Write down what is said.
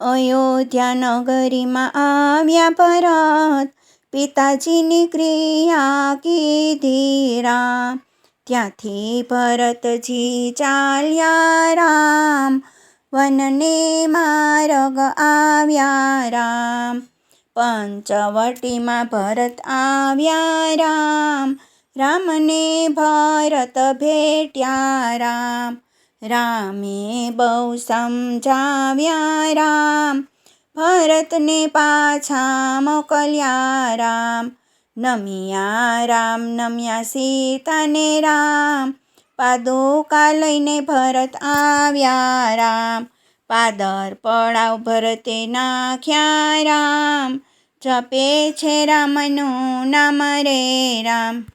અયોધ્યા નગરીમાં આવ્યા પરત, પિતાજીની ક્રિયા કીધી રામ. ત્યાંથી ભરતજી ચાલ્યા રામ, વનને માર્ગ આવ્યા રામ. પંચવટીમાં ભરત આવ્યા રામ, રામને ભરત ભેટ્યા રામ. રામે બહુ સમજાવ્યા રામ, ભરતને પાછા મોકલ્યા રામ. નમ્યા સીતાને રામ, પાદુકા લઈને ભરત આવ્યા રામ. પાદર પડાવ ભરતે નાખ્યા રામ, જપે છે રામનું નામ રે રામ.